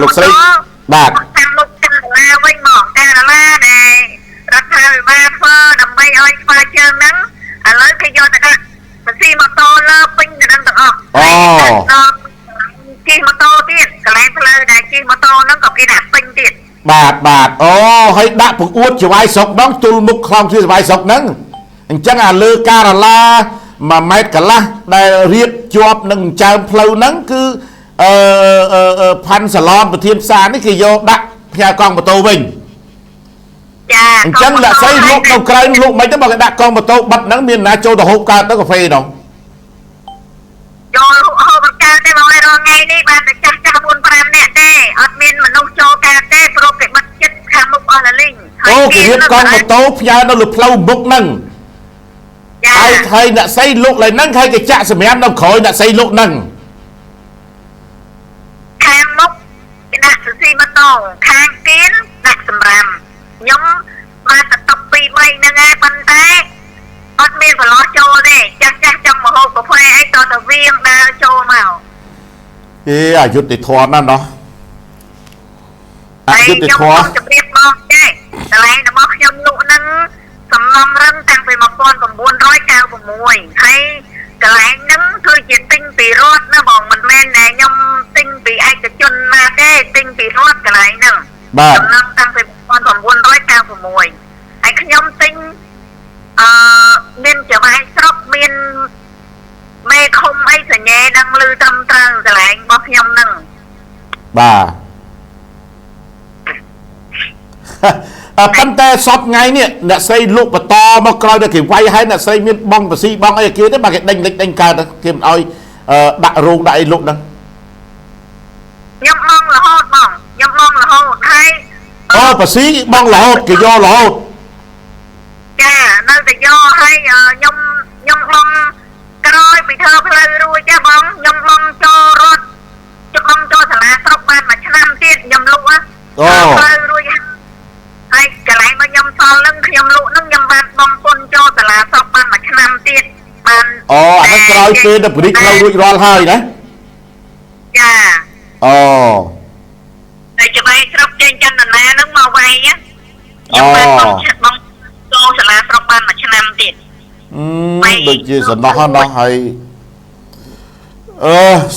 ลูกสลิบาททางลูกจังหวะไว้หมอกการละในรัฐบาลบ้านเพื่อดำไปอ้อยฟ้าเชิงนั้นอะไรขยอนนะมันซีมาโตแล้วปิ้งกันนั่งต่อกีมาโตติดกระไรเพลย์ได้กีมาโตนั่งกับกีดับปิ้งติดบาทโอ้ให้ด่าผุอ้วนจะไว้ศกน้องจุลมุกคลองที่จะไว้ศกนั้นจังเลือการลามาไม่กันละได้เรียกจวบหนึ่งจานเพลย์นั้นคือพันสลอนประเทียมสารนี่คือโยดักพยากรประตูวิ่งจังละใส่ลูกเราใครลูกไม่จะบอกดักกองประตูบัดนังเมียนนาโจตะหกการตั้งกาแฟน้องโยโฮบักการได้บอกให้เราไงนี่บ้านแต่จักจักบุญพรามเนี่ยได้อัดเมียนมันนุ่งโจการได้โปรเกตบัดจิตคำมุกอลลิงโอ้คือเรียกกองประตูพยาเราหลุดเพลาบุกนั่งใครน่ะใส่ลูกเลยนั่งใครจะจะสมัยน้ำขอยน่ะใส่ลูกนั่งคางมุกนักสีมาโตคางกินนักสำรามยมมาตัดตบปีใบนั่งไงปันแต่อัดเมียนก็ล้อโจได้จักจักจังมาโฮกับไฟไอ้ตัวตะเวียงดาโจมาอายุติดทอนนั่นเนาะอายุติดทอนจะเรียบมองได้อะไรนะมองยมลูกนั้นสำนำรันตั้งไปมาป้อนกับบุญ109กับมวยให้กระไรนึงคือจิตติ้งปีรอดนะบอกมันแม่นแน่ยมติ้งปีไอ้กระจุนมาได้ติ้งปีรอดกระไรนึงสำนำตั้งไปป้อนกับบุญ109กับมวยไอ้ขยมติ้งเมียนจะมาให้ซอกเมียนไม่คมไอ้สัญญาดังลือตำตรังกระไรบอกยมนึงปันแต่สอบไงเนี่ยน่ะใส่ลูกปะตอมากรอยได้เก็บไว้ให้น่ะใส่มีบ้องปะซีบ้องไอ้เกี้ยได้มาเก็บดังเล็กดังการนะเก็บเอาดักรูได้ลูกนั่งยมมองละโหดมองยมมองละโหดให้ปะซีบ้องละโหดกี่ย่อละโหดจ้านั่นแต่ย่อให้ยมลองกรอยไปเธอเพลย์รวยจ้าบ้องยมลองโจรถยมลองโจสลาสอบบ้านมาชนะติดยมลูกวะเพลย์รวยไอ้กระไรมายำซอลนั่งยำลุนั่งยำบานบองปนโจตลาซอกบ้านมาชนำติดมันอันนั้นกลายเป็นดับริกเราดุยรอลให้นะจ้าแต่จะไปรับเจนจันทร์นะนั่งมาไว้เนี่ยยำบานบองโจตลาซอกบ้านมาชนำติดโดยจีสนอฮะให้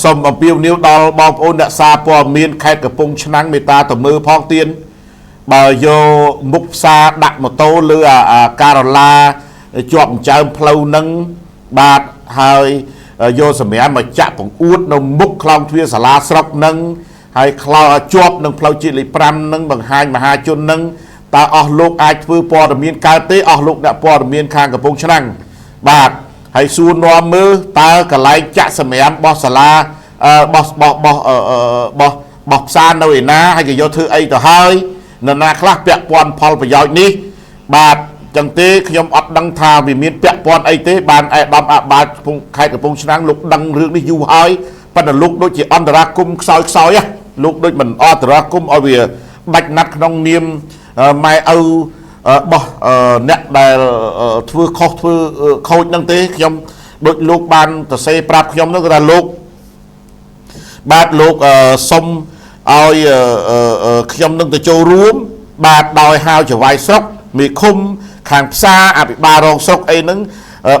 สมบัติเปียวนิ้วดอลบอลโอนซาปอมีนใครกับปงชนังเมตาต่อมือพองเตียนบาโยมุกซาดักมาโตเรือการลาจวบเจิมเพลานังบาดหายโยสมัยมาจับของอูดนมุกคลองทวีสลาสรกนังให้คลาวจวบนังเพลาจิลิปรัมนังบางหายมหาจุนนังตาออกลูกไอฟื้นปอดเมียนกาเตออกลูกเนี่ยปอดเมียนคางกับพงชนังบาดให้ซูนวมือตากระไรจะสมัยบอสลาบอซานเอาอีนะให้กับโยถือไอต่อให้นั่นนะคลาเปียปอนพอลประโยชน์นี้บาดจังเต้ขยมอัดดังทาวิมีเปียปอนไอเต้บานไอบำบาดพงใครกับพงชนะลูกดังเรื่องนี้อยู่หายปันลูกโดยจีอันตรากุมซอยอะลูกโดยมันอันตรากุมเอาเวียบัดนัดน้องเนียมไม่เอาบ่เนี่ยได้ทือเขาทือเขาดังเต้ขยมโดยลูกบานแต่เซปราบขยมนั่นก็ได้ลูกบาดลูกสมเอาขยมนึงแต่โจรู้บาดดอยหาวจะไว้ซกมีคุมขางซาอาบิบารองซกไอ้นึง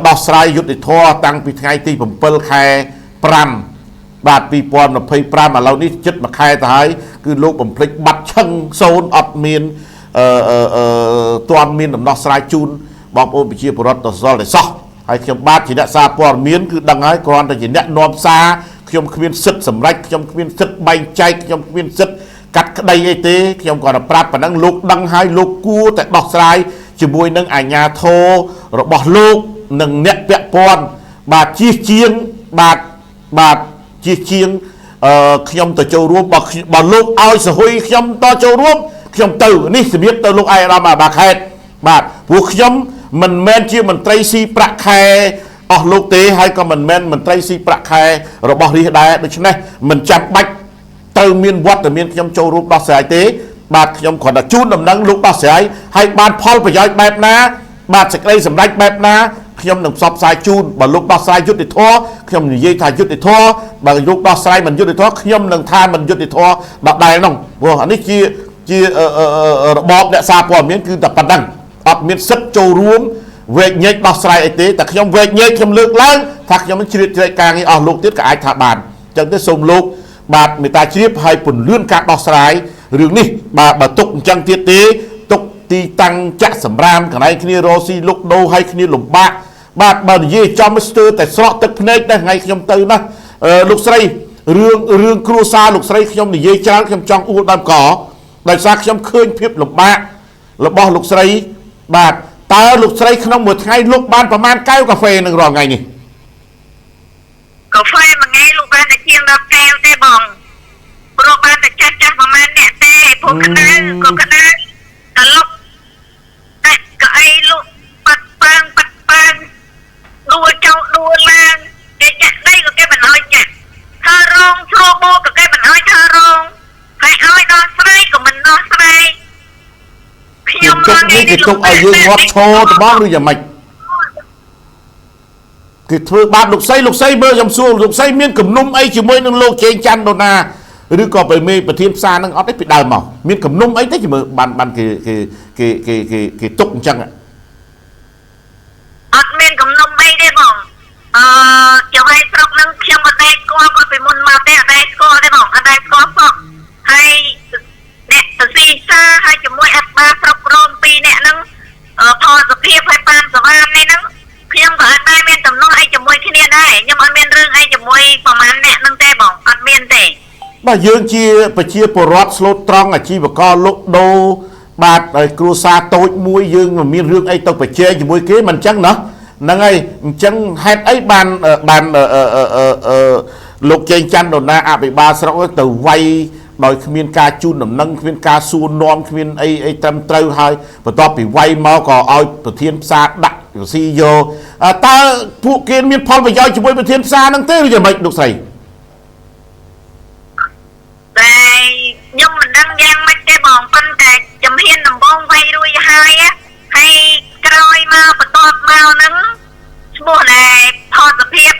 ดอกสายยุติท่อตั้งปีไงตีผมเปิลแคร์ปรำบาดปีปอนมาเพย์ปรำมาเรานี่จุดมาแคร์ท้ายคือลูกผมพลิกบัดช่างโซนอัดเมียนตัวเมียนดอกสายจูนบอกโอ้ไปเชียร์ปรตต่อซอเลยซอให้ขยมบาดจีเนซาปอนเมียนคือดังไงก่อนแต่จีเนนอมซาขยมขมิ้นสึกสำไรขยมขมิ้นสึกใบใจขยมขมิ้นสึกกัดใดไอเต้ขยมก่อนปราบปนังลูกดังให้ลูกกู้แต่ดอกสายจะบุยนังอาญาโทระบอบลูกหนึ่งเนเปียปอนบาดจีเชียงบาดจีเชียงขยมต่อโจรวมบาดลูกเอาสหุยขยมต่อโจรวมขยมตื่นนี่สมิธต่อลูกไอรามาบาแคดบาดพวกขยมมันแมนชื่อมันไตรซีประแคลูกเตะให้ก็มันแมนมันไตรซีประแคระบอบรีได้โดยฉะนั้นมันจับบัดเติมเมียนวัดแต่เมียนขยมโจรูปดอกสายเตะบาดขยมขวัญจูนดำนังลูกดอกสายให้บาดพอลประโยชน์แบบนะบาดสกเลยสำรักแบบนะ ខ្ញុំនឹងផ្សព្វផ្សាយជូនបើលោកដោះស្រាយយុត្តិធម៌ខ្ញុំនិយាយថាយុត្តិធម៌បើលោកដោះស្រាយមិនយុត្តិធម៌ខ្ញុំនឹងថាមិនយុត្តិធម៌ដដែលនោះព្រោះអានេះជារបបអ្នកសារព័ត៌មានគឺតែប៉ុណ្ណឹងអត់មានសិទ្ធិចូលរួមវែកញែកដោះស្រាយអីទេតែខ្ញុំវែកញែកខ្ញុំលើកឡើងថាខ្ញុំជ្រៀតជ្រែកការងារអស់លោកទៀតក៏អាចថាបានអញ្ចឹងទេសូមលោកបាទមេត្តាជ្រាបឲ្យពន្លឿនការដោះស្រាយរឿងនេះបើទុកអញ្ចឹងទៀតទេទុកទីតាំងចាក់សម្រាមកន្លែងគ្នារស់ស៊ីលុកដូរឲ្យគ្នាលំបាកបាទបើនិយាយចំស្ទើរតែស្រក់ទឹកភ្នែកដែរថ្ងៃខ្ញុំទៅណាលោកស្រីរឿងគ្រួសារលោកស្រីខ្ញុំនិយាយច្រើនខ្ញុំចង់អួលដើមកដោយសារខ្ញុំឃើញភាពលំបាករបស់លោកស្រីបាទតើលោកស្រីក្នុងមួយថ្ងៃលោកបានប្រមាណកែវកាហ្វេនឹងរាល់ថ្ងៃនេះកាហ្វេមួយថ្ងៃលោកបានតែជាង10កែវទេបងព្រោះបានតែចាស់ប្រមាណអ្នកទេព្រោះក្តៅក៏ក្តៅតលុកតែក៏អីលោកប៉ាត់ប៉ាងដួលចោលដួលឡើងគេចាក់ដីក៏គេមិនអោយចាក់ធ្វើរោងជ្រូបោក៏គេមិនអោយធ្វើរោងហើយអោយដោះស្រាយក៏មិនដោះស្រាយខ្ញុំមកនេះគេទុកឲ្យយើងងាប់ឈរត្បង់ឬយ៉ាងម៉េចគេធ្វើបាបលោកស្រីមើលខ្ញុំសួរលោកស្រីមានគំនុំអីជាមួយនឹងលោកជេងច័ន្ទដូណាឬក៏ប្រធានផ្សារនឹងអត់ទេពីដើមមកមានគំនុំអីទេមើលបានគេទុកអញ្ចឹងអត់មានគំនុំអីទេបងចៅហើយស្រុកនឹងខ្ញុំអត់ដែរស្គាល់គាត់ពីមុនមកទេអត់ដែរស្គាល់ទេបងអត់ដែរស្គាល់សោះហើយអ្នកទៅស៊ីសាហើយជាមួយអត់បាស្រុករោម2នាក់ហ្នឹងផលសភាពហើយបានសវ៉ាននេះហ្នឹងខ្ញុំក៏អត់ដែរមានតំណោះអីជាមួយគ្នាដែរខ្ញុំអត់មានរឿងអីជាមួយប្រហែលអ្នកហ្នឹងទេបងអត់មានទេបាទយើងជាប្រជាពលរដ្ឋស្លូតត្រង់អាជីវករលក់ដូរបាទហើយគ្រួសារតូចមួយយើងមិនមានរឿងអីទៅប្រជែងជាមួយគេមិនអញ្ចឹងណាហ្នឹងហើយអញ្ចឹងហេតុអីបានលោកជេងច័ន្ទដូណាអភិបាលស្រុកទៅវាយដោយគ្មានការជូនដំណឹងគ្មានការសួរនាំគ្មានអីត្រឹមត្រូវហើយបន្ទាប់ពីវាយមកក៏ឲ្យប្រធានផ្សារដាក់ស៊ីយកតើពួកគេមានផលប្រយោជន៍ជាមួយប្រធានផ្សារហ្នឹងទេឬយ៉ាងម៉េចលោកស្រីតែខ្ញុំមិនដឹងយ៉ាងម៉េចទេបងប៉ុន្តែជំហានដំបូងវាយរួចហើយហើយក្រោយមកបន្ទាប់មកហ្នឹងឈ្មោះដែលផលសភាព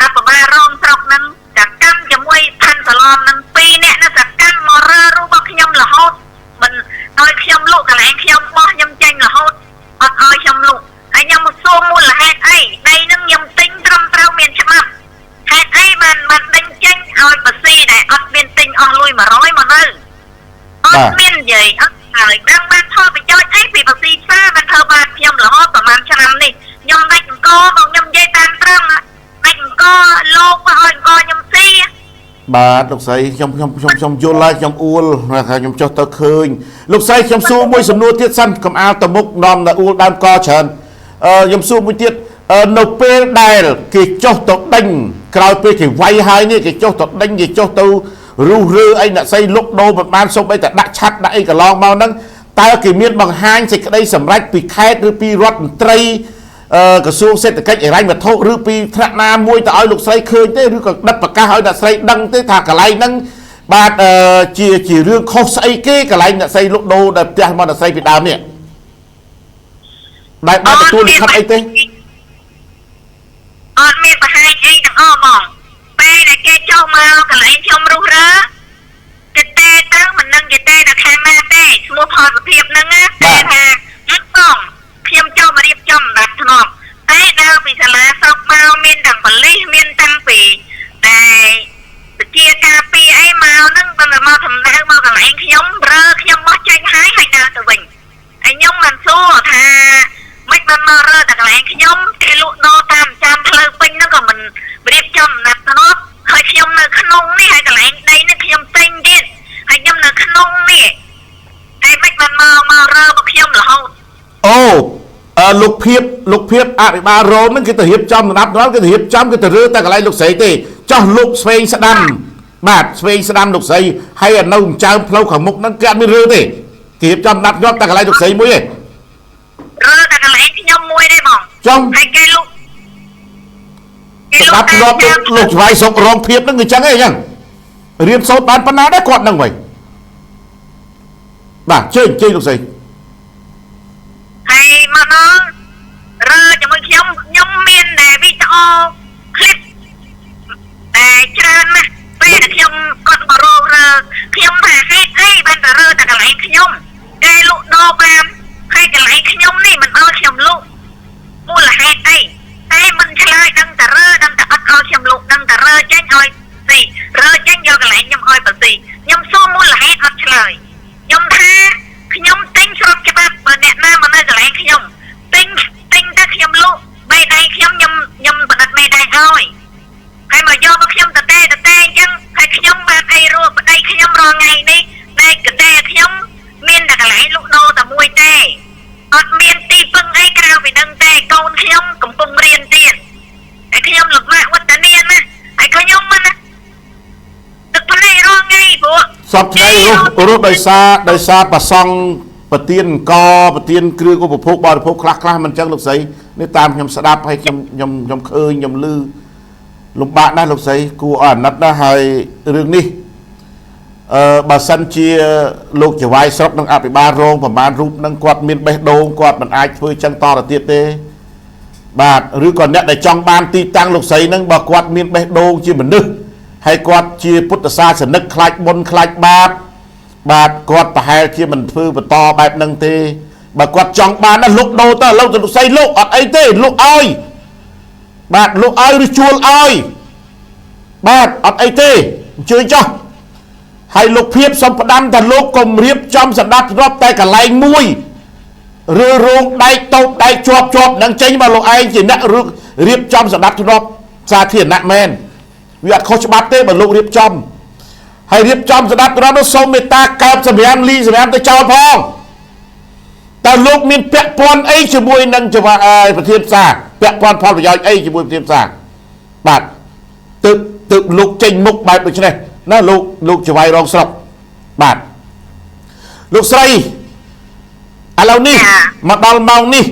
អបបាលរងស្រុកហ្នឹងសកម្មជាមួយឋានសាឡមនឹង2នាក់នោះសកម្មមករើរបស់ខ្ញុំរហូតមិនឲ្យខ្ញុំលក់កន្លែងខ្ញុំបោះខ្ញុំចេញរហូតអត់ឲ្យខ្ញុំលក់ហើយខ្ញុំមកសួរមូលហេតុអីដីនឹងខ្ញុំទិញត្រឹមត្រូវមានច្បាប់ហេតុអីបានដេញចេញឲ្យបស៊ីដែលអត់មានទិញអស់លុយ100មកនៅអត់មាននិយាយអត់ហើយដឹងបានផលប្រយោជន៍អីពីបស៊ីផ្សារបានធ្វើបានខ្ញុំរហូតប្រហែលឆ្នាំនេះខ្ញុំដាច់អង្គបងខ្ញុំនិយាយតាមត្រង់ដាច់អង្គលោកមកឲ្យអង្គខ្ញុំស៊ីបាទលោកស្រីខ្ញុំយល់ហើយខ្ញុំអួលខ្ញុំចុះទៅឃើញលោកស្រីខ្ញុំសួរមួយសំណួរទៀតសិនកុំអាលទៅមុខនាំតែអួលដើមកច្រើនខ្ញុំសួរមួយទៀតនៅពេលដែលគេចុះទៅដេញក្រោយពេលគេវាយហើយនេះគេចុះទៅដេញគេចុះទៅរុះរើអីអ្នកស្រីលុកដូរមិនបានសុំអីតែដាក់ឆាត់ដាក់អីកន្លងមកហ្នឹងតើគេមានបង្ហាញសេចក្តីសម្រេចពីខេត្តឬពីរដ្ឋមន្ត្រីក្រសួងសេដ្ឋកិច្ចហិរញ្ញវត្ថុឬពីថ្នាក់ណាមួយទៅឲ្យលោកស្រីឃើញទេឬក៏ដឹកប្រកាសឲ្យអ្នកស្រីដឹងទេថាកន្លែងហ្នឹងបាទជារឿងខុសស្អីគេកន្លែងអ្នកស្រីលុកដូរដែលផ្ទះមកអ្នកស្រីពីដើមនេះដែលបានទទួលលិខិតអីទេអត់មានបង្ហាញអីទាំងអស់បងពេលដែលគេចុះមកកន្លែងខ្ញុំរុះរើគេតែទៅមិននឹងគេតែដល់ខាងណាទេឈ្មោះផលសភាពហ្នឹងណាតែថាអត់បងខ្ញុំចូលមករៀបចំដាប់ធ្នាប់តែដើរពីសាលាស្រុកមកមានទាំងប៉ូលីសមានទាំងពីតែវិជាការពីអីមកហ្នឹងបើមកសម្ដៅមកកន្លែងខ្ញុំរើខ្ញុំបោះចេញហើយដើរទៅវិញហើយខ្ញុំមិនសួរថាមិនបានមករើតែកន្លែងខ្ញុំគេលក់ដូរតាមចាំផ្លូវពេញហ្នឹងក៏មិនរៀបចំដាប់ធ្នាប់ហើយខ្ញុំនៅក្នុងនេះហើយកន្លែងដីនេះខ្ញុំទិញទៀតហើយខ្ញុំនៅក្នុងនេះហើយមិនបានមករើរបស់ខ្ញុំរហូតអូលោកភាពអភិបាលរោមហ្នឹងគេទៅរៀបចំដំណាប់ដល់គេទៅរៀបចំគេទៅរើតែកន្លែងលោកស្រីទេចោះលោកស្វែងស្ដាំបាទស្វែងស្ដាំលោកស្រីហើយនៅចើមផ្លូវខាងមុខហ្នឹងគេអត់មានរើទេគេរៀបចំដំណាប់យកតែកន្លែងលោកស្រីមួយទេរើតែកន្លែងខ្ញុំមួយទេបងចំហើយគេលុកស្ដាប់លោកច្បាយសុករងភាពហ្នឹងគឺចឹងឯងចឹងរៀនសូត្របានប៉ុណ្ណាដែរគាត់ហ្នឹងវិញបាទជើញលោកស្រីហើយមកដល់ จะมาខ្ញុំមានតែវីដេអូคลิปតែច្រើនណាស់ពេលដែលខ្ញុំគាត់បរោរើខ្ញុំថាហេតុអីបានតែរើតែកន្លែងខ្ញុំតែលក់ដូរបានហើយកន្លែងខ្ញុំនេះមិនឲ្យខ្ញុំលក់មូលហេតុអីតែមិនឆ្លើយដឹងតែរើដឹងតែអត់ឲ្យខ្ញុំលក់ដឹងតែរើចេញឲ្យស៊ីរើចេញយកកន្លែងខ្ញុំឲ្យបស៊ីខ្ញុំសួរមូលហេតុអត់ឆ្លើយខ្ញុំថាខ្ញុំទិញស្របច្បាប់បើអ្នកណាមកនៅកន្លែងខ្ញុំទិញតែខ្ញុំលក់មេដៃខ្ញុំបដិទ្ធមេដៃឲ្យហើយមកយកមកខ្ញុំតតែអញ្ចឹងហើយខ្ញុំបានអីរួចប្តីខ្ញុំរងថ្ងៃនេះតែកតែខ្ញុំមានតែកន្លែងលក់ដូរតែមួយទេអត់មានទីពឹងអីក្រៅពីនឹងទេកូនខ្ញុំកំពុងរៀនទៀតហើយខ្ញុំលំបាកវត្តនាណាហើយខ្ញុំមិនណាទឹកភ្នែករងថ្ងៃព្រោះសពថ្ងៃរស់ដោយសារប្រសង់ប្រទៀនកប្រទៀនគ្រឿងឧបភោគបរិភោគខ្លះមិនចឹងលោកស្រីនេះតាមខ្ញុំស្ដាប់ហើយខ្ញុំឃើញខ្ញុំឮលំបាកណាស់លោកស្រីគួរអាណិតណាស់ហើយរឿងនេះបើសិនជាលោកចវាយស្រុកនឹងអភិបាលរងប្រមាណរូបនឹងគាត់មានបេះដូងគាត់មិនអាចធ្វើចឹងតទៅទៀតទេបាទឬក៏អ្នកដែលចង់បានទីតាំងលោកស្រីនឹងបើគាត់មានបេះដូងជាមនុស្សហើយគាត់ជាពុទ្ធសាសនិកខ្លាចបុណ្យខ្លាចបាបបាទគាត់ប្រហែលជាមិនធ្វើបន្តបែបហ្នឹងទេបើគាត់ចង់បានណាលុកដូរទៅលោកស្រីលុកអត់អីទេលុកឲ្យបាទលុកឲ្យឬជួលឲ្យបាទអត់អីទេអញ្ជើញចុះហើយលោកភាពសូមផ្ដាំថាលោកកុំរៀបចំសម្ដាប់រាប់តែកន្លែងមួយឬរោងដែកតូបដែកជាប់នឹងចេញមកលោកឯងជាអ្នករៀបចំសម្ដាប់រាប់សាធារណៈមែនវាអត់ខុសច្បាប់ទេបើលោករៀបចំហើយរៀបចំសម្ដាប់រាប់នោះសូមមេត្តាកើបសម្រាមលីសម្រាមទៅចោលផងតើលោកមានពាក់ព័ន្ធអីជាមួយនឹងប្រធានផ្សារពាក់ព័ន្ធផលប្រយោជន៍អីជាមួយប្រធានផ្សារបាទទើបលោកចេញមុខបែបដូចនេះណាលោកចវាយរងស្រុកបាទលោកស្រីឥឡូវនេះមកដល់ម៉ោងនេះ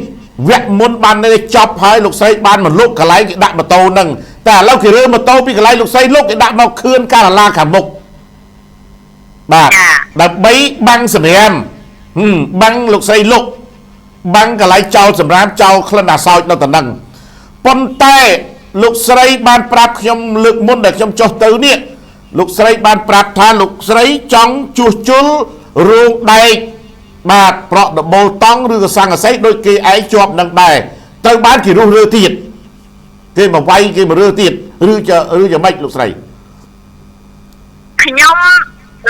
វគ្គមុនបាននៅចប់ហើយលោកស្រីបានមកលុកកន្លែងគេដាក់ម៉ូតូហ្នឹងតែឥឡូវគេរើម៉ូតូពីកន្លែងលោកស្រីលុកគេដាក់មកខឿនការាឡាខាងមុខបាទដើម្បីបាំងសម្រាមបាំងលោកស្រីលុកបាំងកន្លែងចោលសម្រាមចោលក្លិនអាសោចនៅតំណឹងប៉ុន្តែលោកស្រីបានប្រាប់ខ្ញុំលើកមុនដែលខ្ញុំចុះទៅនេះលោកស្រីបានប្រាប់ថាលោកស្រីចង់ជួសជុលរោងដែកបាទប្រក់ដបូលតង់ឬក៏សង្កសីដូចគេឯងជាប់នឹងដែរទៅបានគេរុះរើទៀតគេមកវាយគេមករើទៀតឬយ៉ាងម៉េចលោកស្រីខ្ញុំ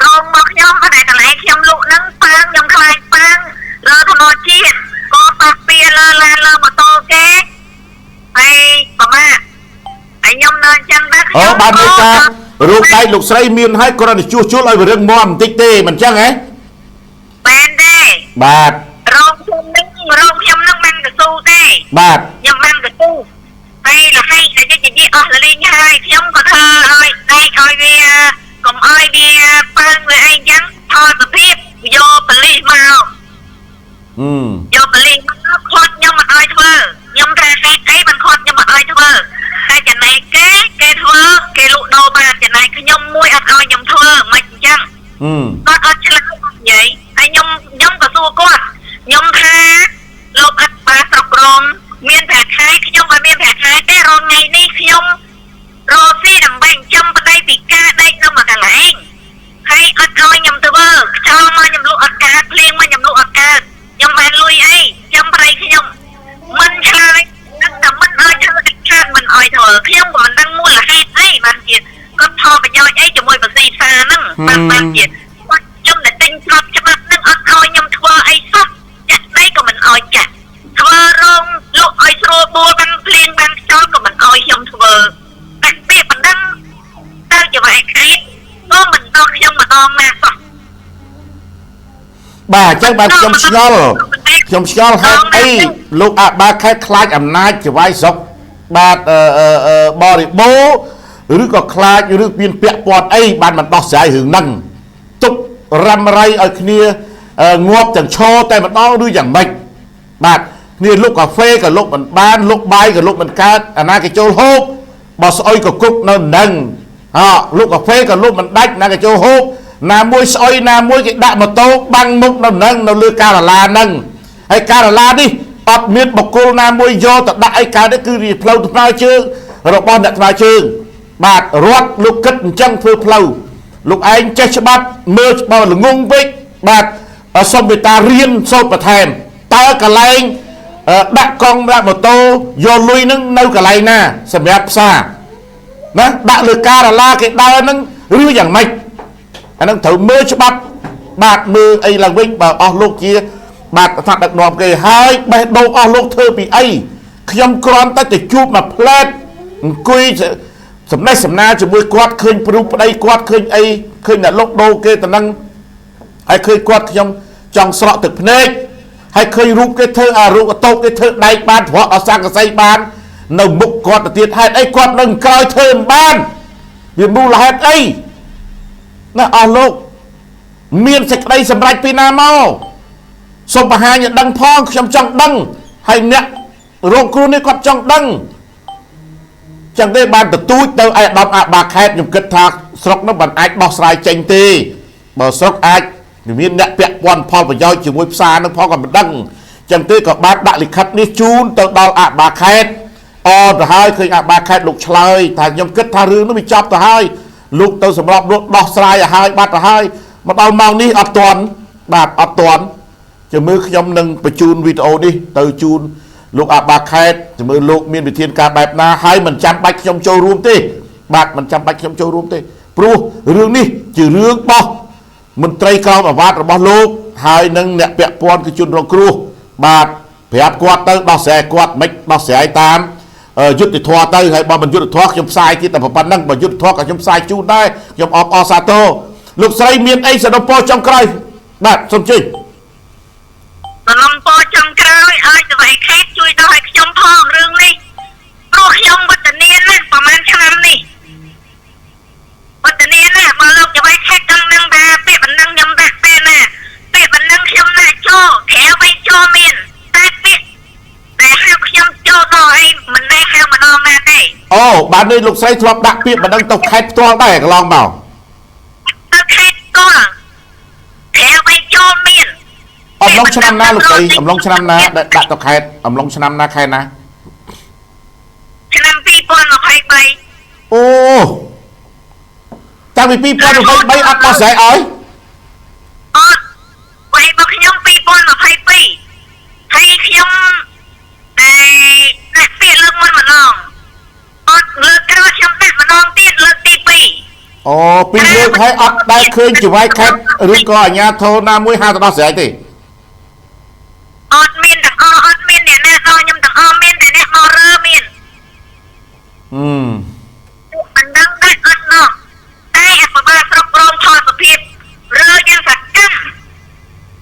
រោងមកខ្ញុំអត់តែកន្លែងខ្ញុំលក់នឹងប៉ាងខ្ញុំខ្លាចប៉ាងលើធម្មជាតិក៏ប៉ះពីលើឡានលើម៉ូតូគេហើយប្រមាថហើយខ្ញុំនៅអញ្ចឹងដែរអូបានមេតារូបដែកលោកស្រីមានហើយគ្រាន់តែជួសជុលឲ្យវារឹងមាំបន្តិចទេមិនអញ្ចឹងហ៎បានទេបាទរោងខ្ញុំនឹងបានកស៊ូទេបាទខ្ញុំបានកស៊ូហើយលហៃតែនិយាយអស់លីងហើយខ្ញុំក៏ធ្វើឲ្យដែកឲ្យវាកុំឲ្យវាប៉ើងវាអីចឹងថតសភាពយកប៉ូលីសមកយកប៉ូលីសមកខាត់ខ្ញុំមិនឲ្យធ្វើខ្ញុំថាហេតុអីមិនខាត់ខ្ញុំមិនឲ្យធ្វើតែចំណែកគេធ្វើគេលក់ដូរបានចំណែកខ្ញុំមួយអត់ឲ្យខ្ញុំធ្វើមិនអញ្ចឹងគាត់អត់ឆ្លើយនិយាយហើយខ្ញុំក៏សួរគាត់ខ្ញុំថាលោកអត់បានស្រុករងមានប្រាក់ខែខ្ញុំអត់មានប្រាក់ខែទេរងថ្ងៃនេះខ្ញុំរកស៊ីដើម្បីចិញ្ចឹមប្តីពីការដេកនៅមួយកន្លែងហើយអត់ឲ្យខ្ញុំធ្វើខ្យល់មកខ្ញុំលក់អត់កើតភ្លៀងមកខ្ញុំលក់អត់កើតខ្ញុំបានលុយអីខ្ញុំប្តីខ្ញុំមិនឆ្លើយតែមិនឲ្យធ្វើកិច្ចការមិនឲ្យធ្វើខ្ញុំក៏មិនដឹងមូលហេតុអីបានជាគាត់ផលប្រយោជន៍អីជាមួយបស៊ីផ្សារហ្នឹងបានជាគាត់ខ្ញុំតែទិញស្របច្បាប់ហ្នឹងអត់ឲ្យខ្ញុំធ្វើអីសោះចាក់ដីក៏មិនឲ្យចាក់ធ្វើរោងលក់ឲ្យស្រួលបួលបានភ្លៀងបានខ្យល់ក៏មិនឲ្យខ្ញុំធ្វើតែពីបណ្ដឹងទៅជាវាយខេតក៏មិនដល់ខ្ញុំម្ដងណាសោះបាទអញ្ចឹងបាទខ្ញុំឆ្ងល់ហេតុអីលោកអបាខេតខ្លាចអំណាចចវាយស្រុកបាទបរិបូរឬក៏ខ្លាចឬមានពាក់ព័ន្ធអីបានមិនដោះស្រាយរឿងហ្នឹងទុករ៉ាំរៃឲ្យគ្នាងាប់ទាំងឈរតែម្ដងឬយ៉ាងម៉េចបាទគ្នាលុកកាហ្វេក៏លុកមិនបានលុកបាយក៏លុកមិនកើតអាណាគេចូលហូបបើស្អុយក៏គុកនៅនឹងលុកកាហ្វេក៏លុកមិនដាច់ណាគេចូលហូបណាមួយស្អុយណាមួយគេដាក់ម៉ូតូបាំងមុខនៅនឹងនៅលើការាឡាហ្នឹងហើយការាឡានេះ អត់មានបកគលណាមួយយកទៅដាក់អីកើតទេគឺផ្លូវថ្នើជើងរបស់អ្នកថ្នើជើងបាទរត់លោកគិតអញ្ចឹងធ្វើផ្លូវលោកឯងចេះច្បាប់មើលច្បាប់ល្ងងពេកបាទសុំមេត្តារៀនសូត្របន្ថែមតើកន្លែងដាក់កង់ដាក់ម៉ូតូយកលុយនឹងនៅកន្លែងណាសម្រាប់ផ្សារណាដាក់លើការ៉ាឡាគេដើរហ្នឹងឬយ៉ាងម៉េចអាហ្នឹងត្រូវមើលច្បាប់បាទមើលអីឡើងវិញបើអស់លោកជាបាទថាដឹកនាំគេហើយបេះដូងអស់លោកធ្វើពីអីខ្ញុំគ្រាន់តែទៅជួបមកផ្លែតអង្គុយសំណេះសំណាលជាមួយគាត់ឃើញព្រុសប្តីគាត់ឃើញអីឃើញអ្នកលោកដូរគេទៅនឹងហើយឃើញគាត់ខ្ញុំចង់ស្រក់ទឹកភ្នែកហើយឃើញរូបគេធ្វើរូបអតោកគេធ្វើដែកបានប្រក់អសង្កសីបាននៅមុខគាត់ទៅទៀតហេតុអីគាត់នឹងក្រោយធ្វើមិនបានវាមូលហេតុអីណាអស់លោកមានសេចក្តីសម្រេចពីណាមកសូមបង្ហាញឲ្យដឹងផងខ្ញុំចង់ដឹងហើយអ្នករងគ្រោះនេះគាត់ចង់ដឹងចឹងទេបានទទូចទៅឯកឧត្តមអបាខេតខ្ញុំគិតថាស្រុកនោះមិនអាចដោះស្រាយចេញទេបើស្រុកអាចមានអ្នកពាក់ព័ន្ធផលប្រយោជន៍ជាមួយផ្សារនឹងផងក៏មិនដឹងចឹងទេក៏បានដាក់លិខិតនេះជូនទៅដល់អបាខេតអទៅហើយឃើញអបាខេតលោកឆ្លើយថាខ្ញុំគិតថារឿងនោះវាចប់ទៅហើយលោកទៅសម្រាប់លោកដោះស្រាយឲ្យហើយបាត់ទៅហើយមកដល់ម៉ោងនេះអត់ទាន់បាទអត់ទាន់ចាំមើលខ្ញុំនឹងបញ្ជូនវីដេអូនេះទៅជូនលោកអបាខេតចាំមើលលោកមានវិធានការបែបណាហើយមិនចាំបាច់ខ្ញុំចូលរួមទេបាទមិនចាំបាច់ខ្ញុំចូលរួមទេព្រោះរឿងនេះជារឿងបោះមន្ត្រីក្រមអាវ៉ាត់របស់លោកហើយនឹងអ្នកពាក់ព័ន្ធគឺជនរងគ្រោះបាទប្រាប់គាត់ទៅដោះស្រាយគាត់មិនដោះស្រាយតាមយុទ្ធធម៌ទៅហើយបើមិនយុទ្ធធម៌ខ្ញុំផ្សាយទៀតតែប៉ុណ្្នឹងបើយុទ្ធធម៌ក៏ខ្ញុំផ្សាយជូនដែរខ្ញុំអបអរសាទរលោកស្រីមានអីសនុពរចុងក្រោយបាទសូមជឿសនុពរចុងក្រោយឲ្យសវ័យខេតជួយដោះឲ្យខ្ញុំផងរឿងនេះព្រោះខ្ញុំវត្តមានណាប្រហែលឆ្នាំនេះវត្តមានណាបើលោកសវ័យខេតដឹងថាពេលបណ្ដឹងខ្ញុំដាក់ពេលណាពេលបណ្ដឹងខ្ញុំណាចូលក្រៅវិញចូលមានតែពាក្យតែហៅខ្ញុំចូលដល់អីមិនដែលហៅម្ដងណាទេអូបាទនេះលោកស្រីធ្លាប់ដាក់ពាក្យបណ្ដឹងទៅខេត្តផ្ទាល់ដែរកន្លងមកទៅខេត្តផ្ទាល់ក្រៅវិញចូលមានអំឡុងឆ្នាំណាលោកស្រីអំឡុងឆ្នាំណាដាក់ទៅខេត្តអំឡុងឆ្នាំណាខែណាឆ្នាំ2023អូតាំងពី2023អត់ដោះស្រាយឲ្យអត់វាយរបស់ខ្ញុំ2022ហើយខ្ញុំដាក់ពាក្យលើកមុនម្ដងអត់លើកក្រោយខ្ញុំដាក់ម្ដងទៀតលើកទី2អូពីរលើកហើយអត់ដែលឃើញចង្វាយខេត្តឬក៏អាជ្ញាធរណាមួយហៅទៅដោះស្រាយទេអត់មានទាំងអស់អត់មានអ្នកណាដល់ខ្ញុំទាំងអស់មានតែអ្នកមករើមានមិនដឹងដែរអត់នោះតែអបបាលស្រុកព្រមថតសភាពរើយ៉ាងសកម្ម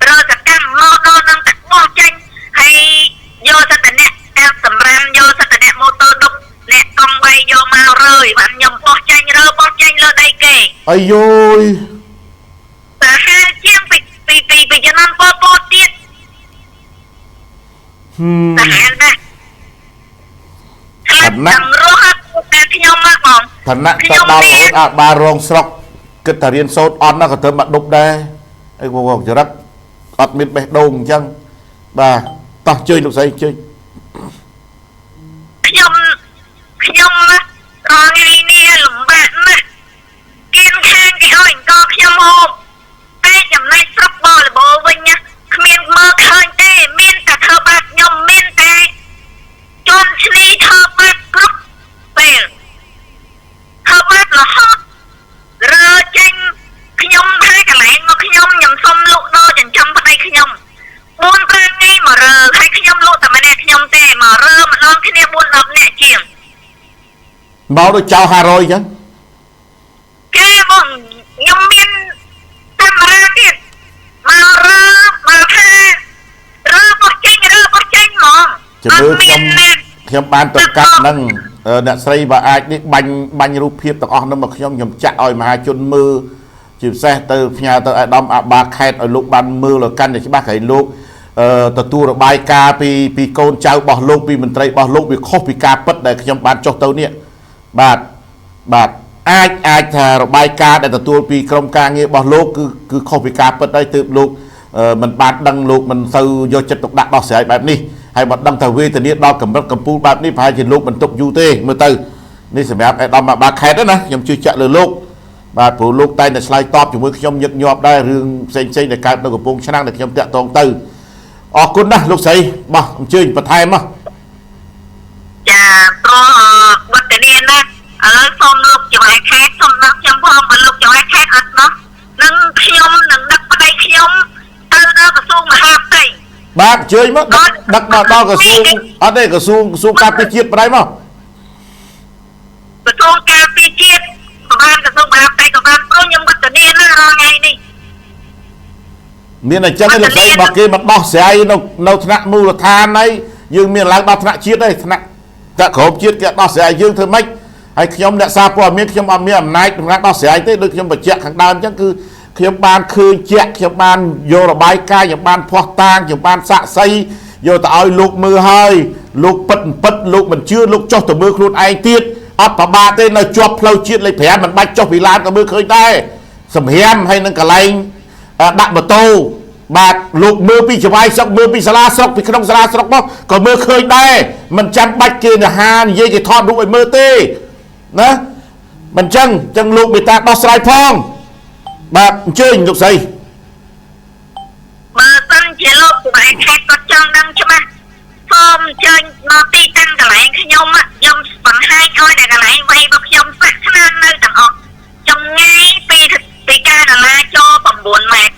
រើសកម្មមកដល់នឹងតែបោះចេញហើយយកទៅតែអ្នកសម្រាប់យកទៅតែអ្នកម៉ូតូដុកអ្នកកង់វាយយកមករើបានខ្ញុំបោះចេញរើបោះចេញលើដៃគេអាយយតែហើយជាងពីចំនួនពោទៀតតែហើយណាឋានៈរស់តែខ្ញុំមកបងឋានៈទៅដល់រហូតបារងស្រុកគិតតែរៀនសូត្រអត់ណាក៏ត្រូវមកដប់ដែរអីវងចរិតអត់មានបេះដូងអញ្ចឹងបាទតោះជួយលោកស្រីជួយខ្ញុំរងថ្ងៃនេះលំបាកណាស់គៀនខាងគេឲ្យអង្គខ្ញុំហូបតែចំណែកស្រុកបលបោវិញណាគ្មានមើលឃើញទេមានតែធ្វើបាបខ្ញុំមានតែជន់ឈ្លីធ្វើបាបគ្រប់ពេលធ្វើបាបរហូតរើចេញខ្ញុំហើយកន្លែងមកខ្ញុំសុំលក់ដូរចិញ្ចឹមប្តីខ្ញុំ4-5ថ្ងៃមករើហើយខ្ញុំលក់តែម្នាក់ខ្ញុំទេមករើម្ដងគ្នា4-10នាក់ជាងមកដូចចៅ500អញ្ចឹងគេបងខ្ញុំមានកាមេរ៉ាទៀតមករើមកថារើបោះចេញហ្មងជំរឿខ្ញុំបានទៅកាត់នឹងអ្នកស្រីបើអាចនេះបាញ់រូបភាពទាំងអស់នោះមកខ្ញុំចាក់ឲ្យមហាជនមើលជាពិសេសទៅផ្ញើទៅអាដាមអាបាខេតឲ្យលោកបានមើលឲ្យកាន់តែច្បាស់ហើយលោកទទួលរបាយការណ៍ពីកូនចៅរបស់លោកពីមន្ត្រីរបស់លោកវាខុសពីការពិតដែលខ្ញុំបានចុះទៅនេះបាទអាចថារបាយការណ៍ដែលទទួលពីក្រុមការងាររបស់លោកគឺខុសពីការពិតហើយទើបលោកមិនបានដឹងលោកមិនសូវយកចិត្តទុកដាក់ដោះស្រាយបែបនេះ ហើយបាត់ដឹងថាវេទនាដល់កម្រិតកម្ពូលបែបនេះប្រហែលជាលោកមិនទុកយូរទេមើលទៅនេះសម្រាប់ឯកឧត្តមបាខេតណាខ្ញុំជឿជាក់លើលោកបាទព្រោះលោកតែងតែឆ្លើយតបជាមួយខ្ញុំញឹកញាប់ដែររឿងផ្សេងៗដែលកើតនៅកំពង់ឆ្នាំងដែលខ្ញុំតាក់ទងទៅអរគុណណាស់លោកស្រីបោះអញ្ជើញបន្ថែមមកចាព្រោះវត្តមានណាឥឡូវសូមលោកចៅខេត្តសូមដឹកខ្ញុំផងបើលោកចៅខេត្តអត់នោះនឹងខ្ញុំនឹងដឹកប្តីខ្ញុំទៅដល់ក្រសួងមហាផ្ទៃបាទអញ្ជើញមកដឹកដល់ក្រសួងអត់ទេក្រសួងការពារជាតិប្តីមកក្រសួងការពារជាតិប្រហែលក្រសួងមហាផ្ទៃក៏បានព្រោះខ្ញុំវត្តមានណារាល់ថ្ងៃនេះមានអញ្ចឹងលោកស្រីបើគេមកដោះស្រាយនៅថ្នាក់មូលដ្ឋានហើយយើងមានឡើងដល់ថ្នាក់ជាតិហើយថ្នាក់តែក្រមជាតិគេដោះស្រាយយើងធ្វើម៉េចហើយខ្ញុំអ្នកសារព័ត៌មានខ្ញុំអត់មានអំណាចក្នុងការដោះស្រាយទេដូចខ្ញុំបញ្ជាក់ខាងដើមអញ្ចឹងគឺខ្ញុំបានឃើញជាក់ខ្ញុំបានយករបាយការណ៍ខ្ញុំបានភ័ស្តុតាងខ្ញុំបានសាក់សីយកទៅឲ្យលោកមើលហើយលោកពិតលោកមិនជឿលោកចុះទៅមើលខ្លួនឯងទៀតអត់ប្របាទេនៅជាប់ផ្លូវជាតិលេខ5មិនបាច់ចុះពីឡានក៏មើលឃើញដែរសម្រាមហើយនឹងកន្លែងដាក់ម៉ូតូបាទលោកមើលពីចវាយស្រុកមើលពីសាលាស្រុកពីក្នុងសាលាស្រុកមកក៏មើលឃើញដែរមិនចាំបាច់គេនិយាយគេថតរូបឲ្យមើលទេណាមិនចឹងលោកមេតាដោះស្រាយផងបាទអញ្ជើញលោកស្រីបើសិនជាលោកចៅខេត្តគាត់ចង់ដឹងច្បាស់សូមអញ្ជើញមកទីតាំងកន្លែងខ្ញុំបង្ហាញឲ្យតែកន្លែងវ័យរបស់ខ្ញុំសាក់ឆ្នាំនៅទាំងអស់ចម្ងាយពីការចរាចរណ៍9ម៉ែត្រ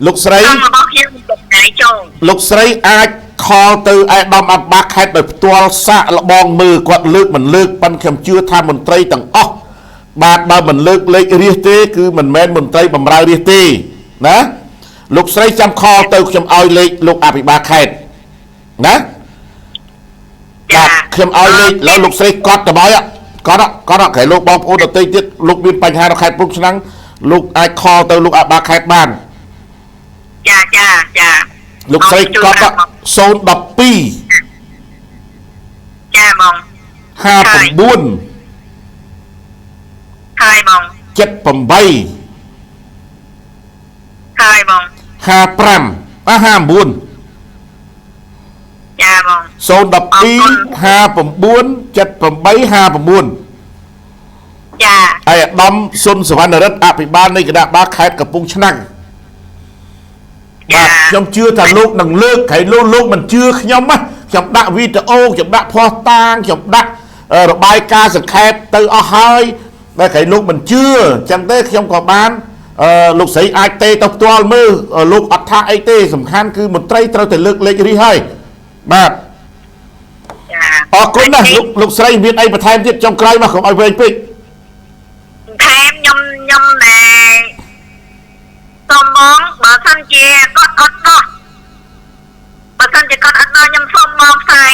លោកស្រីរបស់ខ្ញុំចម្ងាយចូលលោកស្រីអាចខលទៅឯកឧត្តមបាខេត្តដោយផ្ទាល់សាកល្បងមើលគាត់លើកមិនលើកប៉ុន្តែខ្ញុំជឿថាមន្ត្រីទាំងអស់បាទបើមិនលើកលេខរាជទេគឺមិនមែនមន្ត្រីបម្រើរាជទេណាលោកស្រីចាំខលទៅខ្ញុំឲ្យលេខលោកអភិបាលខេត្តណាបាទខ្ញុំឲ្យលេខแล้วលោកស្រីកត់ទៅមកគាត់ក្រែលោកបងប្អូនដទៃទៀតលោកមានបញ្ហានៅខេត្តព្រំឆ្នាំងលោកអាចខលទៅលោកអភិបាលខេត្តបានចាលោកស្រីកត់012ចាបង59ហើយបង78ហើយបង55 59ចាបង012 59 78 59ចាហើយឧត្តមសុនសវណ្ណរិទ្ធអភិបាលនៃគណៈបាលខេត្តកំពង់ឆ្នាំងបាទខ្ញុំជឿថាលោកនឹងលើកហើយលោកមិនជឿខ្ញុំណាខ្ញុំដាក់វីដេអូខ្ញុំដាក់ភស្តុតាងខ្ញុំដាក់របាយការណ៍សង្ខេបទៅអស់ហើយតែគេលោកមិនជឿអញ្ចឹងទេខ្ញុំក៏បានលោកស្រីអាចទេទៅផ្ទាល់មើលលោកអត់ថាអីទេសំខាន់គឺមន្ត្រីត្រូវតែលើកលេខរីហើយបាទអរគុណណាស់លោកស្រីមានអីបន្ថែមទៀតចុងក្រោយមកកុំឲ្យវែងពេកថែមខ្ញុំដែរសូមបងបើសិនជាគាត់អត់ដោះខ្ញុំសូមមកផ្សាយ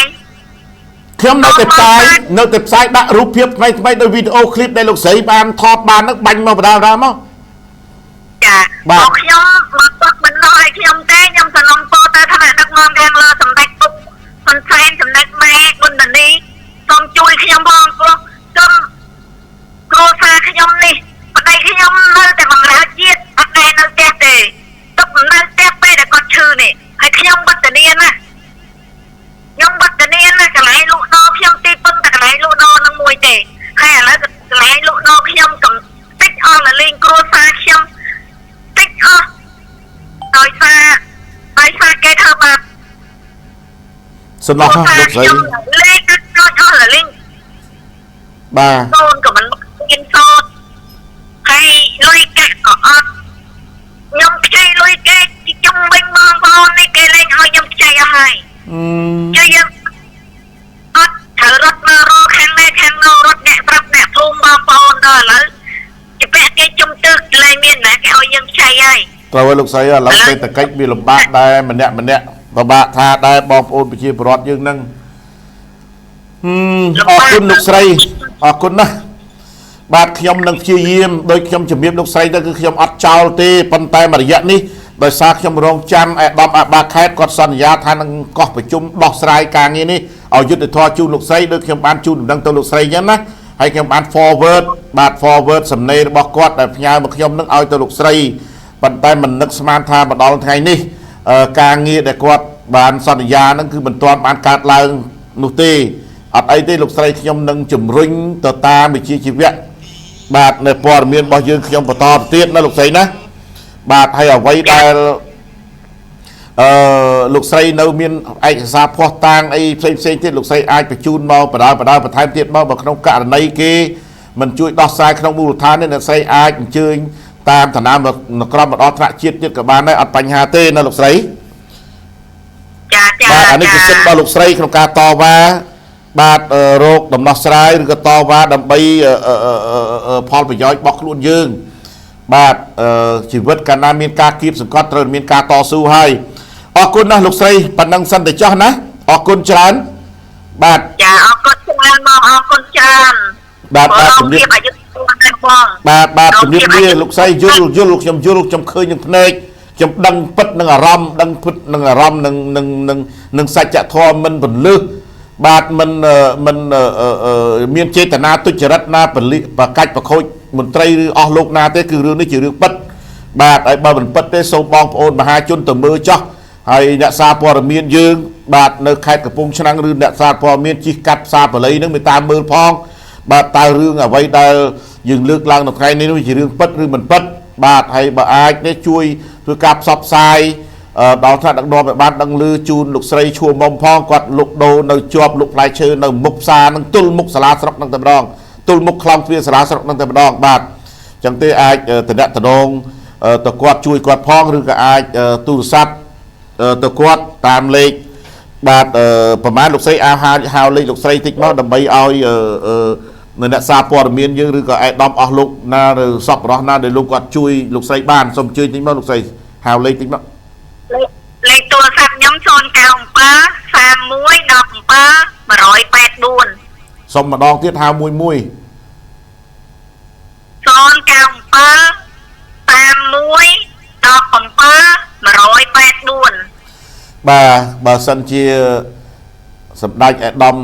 ខ្ញុំនៅតែផ្សាយដាក់រូបភាពថ្មីដោយវីដេអូឃ្លីបដែលលោកស្រីបានថតបានហ្នឹងបាញ់មកបដាមកចាបាទខ្ញុំមកគាត់បណ្ដោយខ្ញុំទេខ្ញុំសំណុំពរទៅថ្នាក់ដឹកនាំខាងលើសម្ដេចពុកហ៊ុនសែនសម្ដេចម៉ែប៊ុនតានីសូមជួយខ្ញុំផងព្រោះគ្រួសារខ្ញុំនេះប្តីខ្ញុំនៅតែបម្រើជាតិអត់ដែលនៅផ្ទះទេទុកនៅផ្ទះពេលដែលគាត់ឈឺនេះហើយខ្ញុំវត្តមានណាកន្លែងលក់ដូរខ្ញុំទីពឹងតែកន្លែងលក់ដូរនឹងមួយទេហើយឥឡូវកន្លែងលក់ដូរខ្ញុំកំតិចអស់លេងគ្រួសារខ្ញុំតិចអស់ដោយសារគេធ្វើបាបសំណោះលោកស្រីលេងដូចអស់លេងបាទកូនក៏មិនមានសោតហើយលុយកាក់ក៏អត់ខ្ញុំខ្ចីលុយគេជុំវិញបងប្អូននេះគេលេងឲ្យខ្ញុំខ្ចីអស់ហើយជួយយើងអត់ត្រូវរត់មករកខាងណែខាងនោះរត់អ្នកប្រាប់អ្នកភូមិបងប្អូនដល់ឥឡូវជពាក់គេជុំទឹកលែងមានណាគេឲ្យយើងខ្ចីហើយត្រូវឲ្យលោកស្រីឥឡូវសេដ្ឋកិច្ចវាលំបាកដែរម្នាក់ពិបាកថាដែរបងប្អូនប្រជាពលរដ្ឋយើងហ្នឹងអរគុណលោកស្រីអរគុណណាស់បាទខ្ញុំនឹងព្យាយាមដោយខ្ញុំជំរាបលោកស្រីទៅគឺខ្ញុំអត់ចោលទេប៉ុន្តែមួយរយៈនេះដោយសារខ្ញុំរងចាំឯកឧត្តមបាខេត្តគាត់សន្យាថានឹងកោះប្រជុំដោះស្រាយការងារនេះឲ្យយុត្តិធម៌ជូនលោកស្រីដោយខ្ញុំបានជូនដំណឹងទៅលោកស្រីអញ្ចឹងណាហើយខ្ញុំបាន forward សំណេររបស់គាត់ដែលផ្ញើមកខ្ញុំនឹងឲ្យទៅលោកស្រីប៉ុន្តែមិននឹកស្មានថាមកដល់ថ្ងៃនេះការងារដែលគាត់ បានសន្យាហ្នឹងគឺមិនទាន់បានកើតឡើងនោះទេអត់អីទេលោកស្រីខ្ញុំនឹងជំរុញទៅតាមវិជ្ជាជីវៈបាទនៅព័ត៌មានរបស់យើងខ្ញុំបន្តទៀតណាលោកស្រីណាបាទហើយអ្វីដែលលោកស្រីនៅមានឯកសារភ័ស្តុតាងអីផ្សេងទៀតលោកស្រីអាចបញ្ជូនមកបដាបន្ថែមទៀតមកបើក្នុងករណីគេមិនជួយដោះស្រាយក្នុងមូលដ្ឋាននេះអ្នកស្រីអាចអញ្ជើញតាមឋានៈនគរបណ្ដោះថ្នាក់ជាតិទៀតក៏បានដែរអត់បញ្ហាទេណាលោកស្រីចាបាទអានេះគឺសិទ្ធិរបស់លោកស្រីក្នុងការតវ៉ាបាទរោគដំណោះស្រាយឬក៏តវ៉ាដើម្បីផលប្រយោជន៍របស់ខ្លួនយើងបាទជីវិតកាលណាមានការគៀបសង្កត់ត្រូវមានការតស៊ូហើយអរគុណណាស់លោកស្រីប៉ុណ្ណឹងសិនទៅចោះណាអរគុណច្រើនបាទចាអរគុណច្រើនមកអរគុណច្រើនបាទជំរាបអាយុបងបាទជំរាបលាលោកស្រីយល់ខ្ញុំឃើញនឹងភ្នែកខ្ញុំដឹងពិតនឹងអារម្មណ៍នឹងសច្ចធម៌មិនពលឹះបាទមិនមានចេតនាទុច្ចរិតណាបកាច់ប្រខូចមន្ត្រីឬអស់លោកណាទេគឺរឿងនេះជារឿងពិតបាទហើយបើមិនពិតទេសូមបងប្អូនមហាជនទៅមើលចោះហើយអ្នកសារព័ត៌មានយើងបាទនៅខេត្តកំពង់ឆ្នាំងឬអ្នកសារព័ត៌មានជិះកាត់ផ្សារបល័យនឹងទៅតាមមើលផងបាទតើរឿងអ្វីដែលយើងលើកឡើងនៅថ្ងៃនេះនោះជារឿងពិតឬមិនពិតបាទហើយបើអាចនេះជួយធ្វើការផ្សព្វផ្សាយដល់ថ្នាក់ដឹកនាំឲ្យបានដឹងឮជូនលោកស្រីឈួរមុំផងគាត់លុកដូរនៅជាប់លុកផ្លែឈើនៅមុខផ្សារនឹងទល់មុខសាលាស្រុកនឹងតែម្ដងទល់មុខខ្លងទ្វារសាលាស្រុកនឹងតែម្ដងបាទអញ្ចឹងទេអាចតំណតំណងទៅគាត់ជួយគាត់ផងឬក៏អាចទូរស័ព្ទទៅគាត់តាមលេខបាទប្រហែលលោកស្រីហៅលេខលោកស្រីតិចមកដើម្បីឲ្យអ្នកសារព័ត៌មានយើងឬក៏ឯកឧត្តមអស់លោកណាឬសពរស់ណាដែលលោកគាត់ជួយលោកស្រីបានសូមអញ្ជើញតិចមកលោកស្រីហៅលេខតិចមកលេខទូរស័ព្ទខ្ញុំ097 31 17 184សុំម្ដងទៀតហៅមួយ097 31 17 184បាទបើសិនជាសម្ដេចអាដាម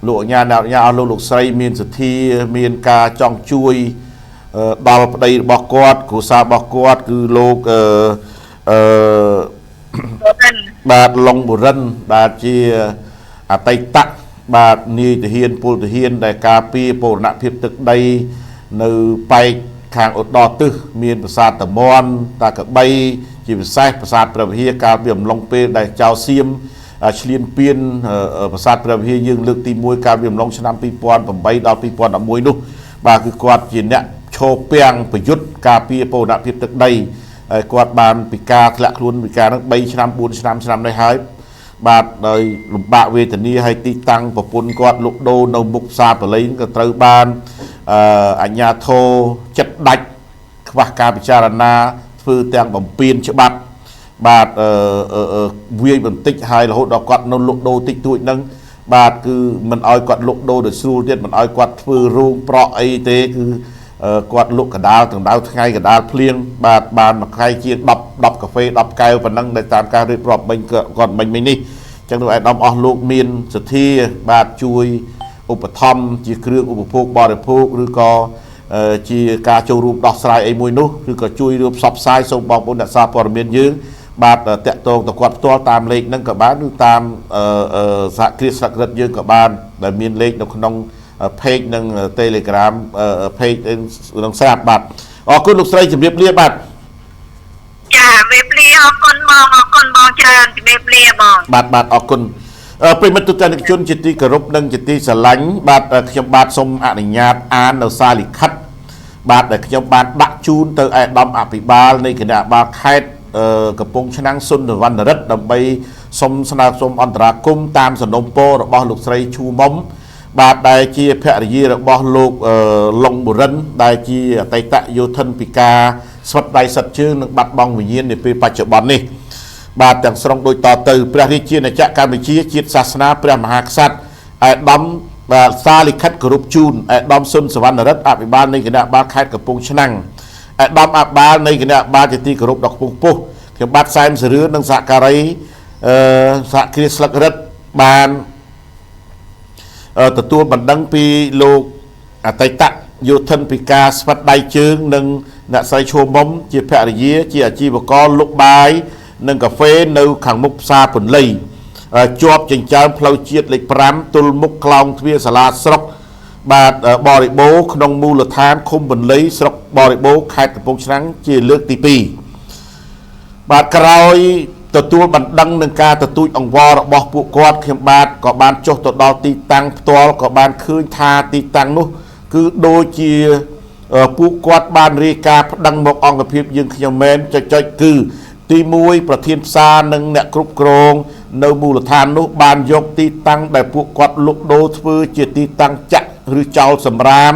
លោកអាញាឲ្យលោកស្រីមានសទ្ធាមានការចង់ជួយដល់ប្តីរបស់គាត់គ្រួសាររបស់គាត់គឺលោកបាទឡុងបុរិនបាទជាអតីតបាទនាយទាហានពលទាហានដែលការពារបូរណភាពទឹកដីនៅប៉ែកខាងឧត្តរទិសមានប្រាសាទតមន់តាកបីជាពិសេសប្រាសាទព្រះវិហារកាលពីអំឡុងពេលដែលចៅសៀមឆ្លៀនពៀនប្រាសាទព្រះវិហារយើងលើកទី1កាលពីអំឡុងឆ្នាំ2008ដល់2011នោះបាទគឺគាត់ជាអ្នកឈរពាំងប្រយុទ្ធការពារបូរណភាពទឹកដីហើយគាត់បានពិការធ្លាក់ខ្លួនពិការនឹង3ឆ្នាំ4ឆ្នាំនេះហើយបាទដោយលំបាកវេទនាហើយទីតាំងប្រពន្ធគាត់លុកដូរនៅមុខផ្សារបល័យក៏ត្រូវបានអាជ្ញាធរចិត្តដាច់ខ្វះការពិចារណាធ្វើទាំងបំពេញច្បាប់បាទវាយបន្តិចហើយរហូតដល់គាត់នៅលុកដូរតិចតួចហ្នឹងបាទគឺមិនអោយគាត់លុកដូរដោយស្រួលទៀតមិនអោយគាត់ធ្វើរោងប្រក់អីទេគឺគាត់លុកកដាលទាំងដៅថ្ងៃកដាលភ្លៀងបាទបានមួយខែជា10កាហ្វេ10កែវប៉ុណ្ណឹងដែលតាមការរៀបរាប់មិញគាត់មិញនេះអញ្ចឹងលោកអាដាមអស់លោកមានសទ្ធាបាទជួយឧបត្ថម្ភជាគ្រឿងឧបភោគបរិភោគឬក៏ជាការចូលរួមដោះស្រាយអីមួយនោះឬក៏ជួយរួមផ្សព្វផ្សាយសូមបងប្អូនអ្នកសារព័ត៌មានយើងបាទតាក់ទងទៅគាត់ផ្ទាល់តាមលេខហ្នឹងក៏បានឬតាមសហគ្រាសស្លឹករឹតយើងក៏បានដែលមានលេខនៅក្នុងpage និង Telegram page នឹងស្រាប់បាទអរគុណលោកស្រីជំរាបលាបាទចាជំរាបលាអរគុណបងច្រើនជំរាបលាបងបាទអរគុណប្រិមិត្តទស្សនិកជនជាទីគោរពនិងជាទីស្រឡាញ់បាទខ្ញុំបាទសូមអនុញ្ញាតអាននៅសារលិខិតបាទដែលខ្ញុំបានដាក់ជូនទៅឯកឧត្តមអភិបាលនៃគណៈបាលខេត្តកំពង់ឆ្នាំងសុនវណ្ណរិទ្ធដើម្បីសូមស្នើសុំអន្តរាគមន៍តាមសំណុំពររបស់លោកស្រីឈូមុំបាទដែលជាភរិយារបស់លោកឡុងបុរិនដែលជាអតីតយោធិនពិការស្វិតដៃសិតជើងនិងបាត់បង់វិញ្ញាណនាពេលបច្ចុប្បន្ននេះបាទទាំងស្រុងដូចតទៅព្រះរាជាណាចក្រកម្ពុជាជាតិសាសនាព្រះមហាក្សត្រឯកឧត្តមបាទសារលិខិតគោរពជូនឯកឧត្តមសុនសវណ្ណរិទ្ធអភិបាលនៃគណៈបាលខេត្តកំពង់ឆ្នាំងឯកឧត្តមអភិបាលនៃគណៈបាលជាទីគោរពដល់កំពង់ពោះខ្ញុំបាទសែមសរឿននិងសហការីសហគ្រាសស្លឹករឹតបានទទួលបណ្ដឹងពីលោកអតីតយោធិនពិការស្វិតដៃជើងនិងអ្នកស្រីឈូមុំជាភរិយាជាអាជីវករលុកបាយ និងកាហ្វេនៅខាងមុខផ្សារពន្លៃជាប់ចិញ្ចើមផ្លូវជាតិលេខ5ទល់មុខខ្លោងទ្វារសាលាស្រុកបាទបរិបូរក្នុងមូលដ្ឋានឃុំពន្លៃស្រុកបរិបូរខេត្តកំពង់ឆ្នាំងជាលើកទី2បាទក្រោយទទួលបណ្ដឹងនឹងការទទូចអង្វររបស់ពួកគាត់ខ្ញុំបាទក៏បានចុះទៅដល់ទីតាំងផ្ទាល់ក៏បានឃើញថាទីតាំងនោះគឺដូចជាពួកគាត់បានរាយការណ៍ប្តឹងមកអង្គភាពយើងខ្ញុំមែនចុចគឺទី1ប្រធានផ្សារនិងអ្នកគ្រប់គ្រងនៅមូលដ្ឋាននោះបានយកទីតាំងដែលពួកគាត់លក់ដូរធ្វើជាទីតាំងចាក់ឬចោលសម្រាម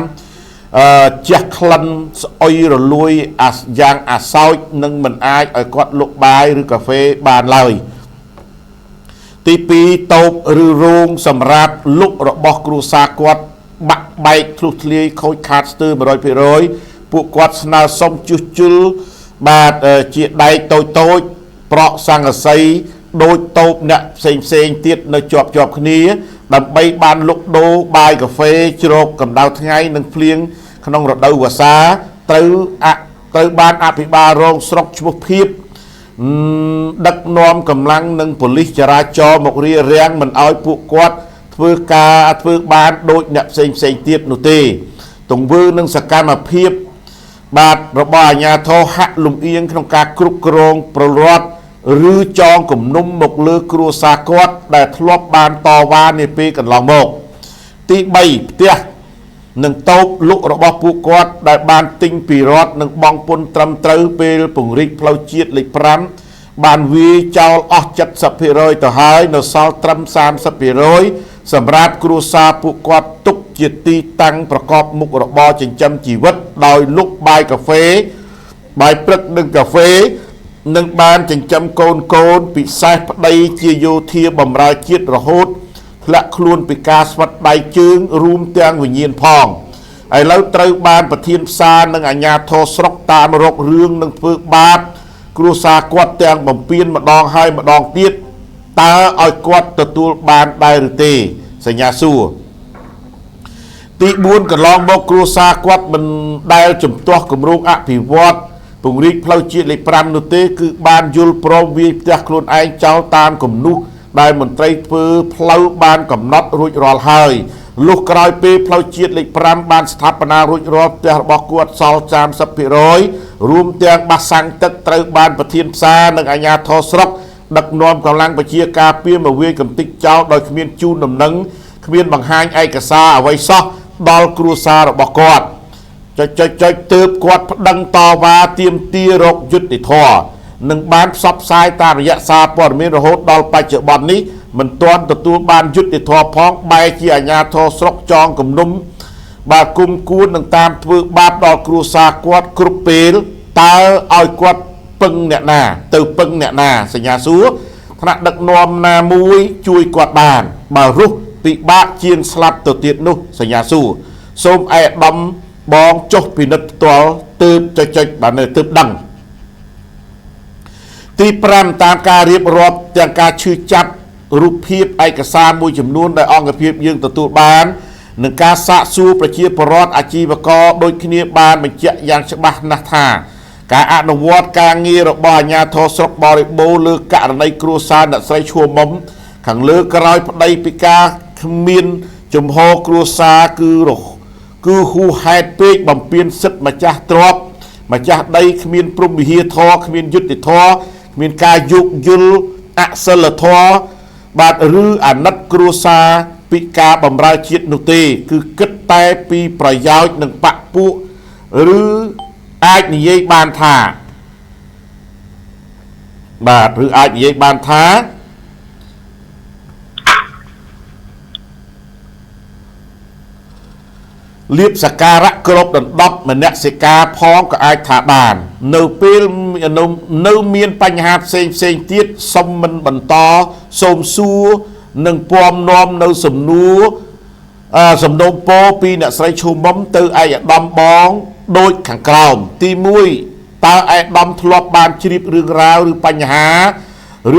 ជះក្លិនស្អុយរលួយយ៉ាងអាសោចនិងមិនអាចឲ្យគាត់លក់បាយឬកាហ្វេបានឡើយទី2តូបឬរោងសម្រាប់លក់របស់គ្រួសារគាត់បាក់បែកធ្លុះធ្លាយខូចខាតស្ទើរ 100% ពួកគាត់ស្នើសុំជួសជុលបាទជាដែកតូចប្រក់សង្កសីដូចតូបអ្នកផ្សេងទៀតនៅជាប់គ្នាដើម្បីបានលក់ដូរបាយកាហ្វេជ្រកកម្ដៅថ្ងៃនិងភ្លៀងក្នុងរដូវវស្សាត្រូវបានអភិបាលរងស្រុកឈ្មោះភាពដឹកនាំកម្លាំងនិងប៉ូលីសចរាចរណ៍មករារាំងមិនឲ្យពួកគាត់ធ្វើបានដូចអ្នកផ្សេងទៀតនោះទេទង្វើនិងសកម្មភាពបាទរបស់អាជ្ញាធរហាក់លំអៀងក្នុងការគ្រប់គ្រងប្រវត្តិឬចងគំនុំមកលើគ្រួសារគាត់ដែលធ្លាប់បានតវ៉ានាពេលកន្លងមកទី3ផ្ទះនិងតូបលក់របស់ពួកគាត់ដែលបានទិញពីរដ្ឋនិងបង់ពន្ធត្រឹមត្រូវពេលពង្រីកផ្លូវជាតិលេខ5បានវាយចោលអស់ 70% ទៅហើយនៅសល់ត្រឹម 30% សម្រាប់គ្រួសារពួកគាត់ទុកជាទីតាំងប្រកបមុខរបរចិញ្ចឹមជីវិតដោយលក់បាយកាហ្វេបាយព្រឹកនិងកាហ្វេនឹងបានចិញ្ចឹមកូនពិសេសប្តីជាយោធាបម្រើជាតិរហូតធ្លាក់ខ្លួនពីការស្វិតដៃជើងរួមទាំងវិញ្ញាណផងឥឡូវត្រូវបានប្រធានផ្សារនិងអាជ្ញាធរស្រុកតាមរករឿងនឹងធ្វើបាបគ្រួសារគាត់ទាំងបំពេញម្ដងហើយម្ដងទៀតតើឲ្យគាត់ទទួលបានដែរឬទេសញ្ញាសួរទី4កន្លងមកគ្រួសារគាត់មិនដែលជំទាស់គម្រោងអភិវឌ្ឍពង្រីកផ្លូវជាតិលេខ5នោះទេគឺបានយល់ព្រមវាយផ្ទះខ្លួនឯងចោលតាមគំនុះដែលមន្ត្រីធ្វើផ្លូវបានកំណត់រួចរាល់ហើយលុះក្រោយពេលផ្លូវជាតិលេខ5បានស្ថាបនារួចរាល់ផ្ទះរបស់គាត់សល់ 30% រួមទាំងបាសាំងទឹកត្រូវបានប្រធានផ្សារនិងអាជ្ញាធរស្រុកដឹកនាំកម្លាំងប្រជាការពារមកវាយកំទេចចោលដោយគ្មានជូនដំណឹងគ្មានបង្ហាញឯកសារអ្វីសោះដល់គ្រួសាររបស់គាត់ចុចទើបគាត់ប្តឹងតវ៉ាទាមទាររកយុត្តិធម៌និងបានផ្សព្វផ្សាយតាមរយៈសារព័ត៌មានរហូតដល់បច្ចុប្បន្ននេះមិនទាន់ទទួលបានយុត្តិធម៌ផងបែរជាអាជ្ញាធរស្រុកចងគំនុំបាទគុំគួននឹងតាមធ្វើបាបដល់គ្រួសារគាត់គ្រប់ពេលតើឲ្យគាត់ពឹងអ្នកណាទៅពឹងអ្នកណាសញ្ញាសួរថ្នាក់ដឹកនាំណាមួយជួយគាត់បានបើរស់ពិបាកជាងស្លាប់ទៅទៀតនោះសញ្ញាសួរសូមឯកឧត្តមបងចុះពិនិត្យផ្ទាល់ទើបចុចបានទើបដឹងទី5តាមការរៀបរាប់ទាំងការឈឺចាប់រូបភាពឯកសារមួយចំនួនដែលអង្គភាពយើងទទួលបាននឹងការសាកសួរប្រជាពលរដ្ឋអាជីវករដូចគ្នាបានបញ្ជាក់យ៉ាងច្បាស់ណាស់ថាការអនុវត្តការងាររបស់អាជ្ញាធរស្រុកបរិបូរលើករណីគ្រួសារអ្នកស្រីឈួរមុំខាងលើក្រោយប្តីពីការគ្មានជំហរគ្រួសារគឺហួសហេតុពេកបំពានសិទ្ធិម្ចាស់ទ្រព្យម្ចាស់ដីគ្មានព្រហ្មវិហារធម៌គ្មានយុត្តិធម៌គ្មានការយោគយល់អសិលធម៌បាទឬអាណិតគ្រួសារពីការបម្រើជាតិនោះទេគឺគិតតែពីប្រយោជន៍និងបព្វពួកឬអាចនិយាយបានថាបាទឬអាចនិយាយបានថាលៀបសការៈក្របដណ្ដប់មនសិការផងក៏អាចថាបាននៅពេលនៅមានបញ្ហាផ្សេងទៀតសុំមិនបន្តសូមសួរនិងពំនាំនៅសំណួរសំណូមពរពីអ្នកស្រីឈូមុំទៅឯកឧត្តមបងដូចខាងក្រោមទី1តើឯកឧត្តមធ្លាប់បានជ្រាបរឿងរ៉ាវឬបញ្ហា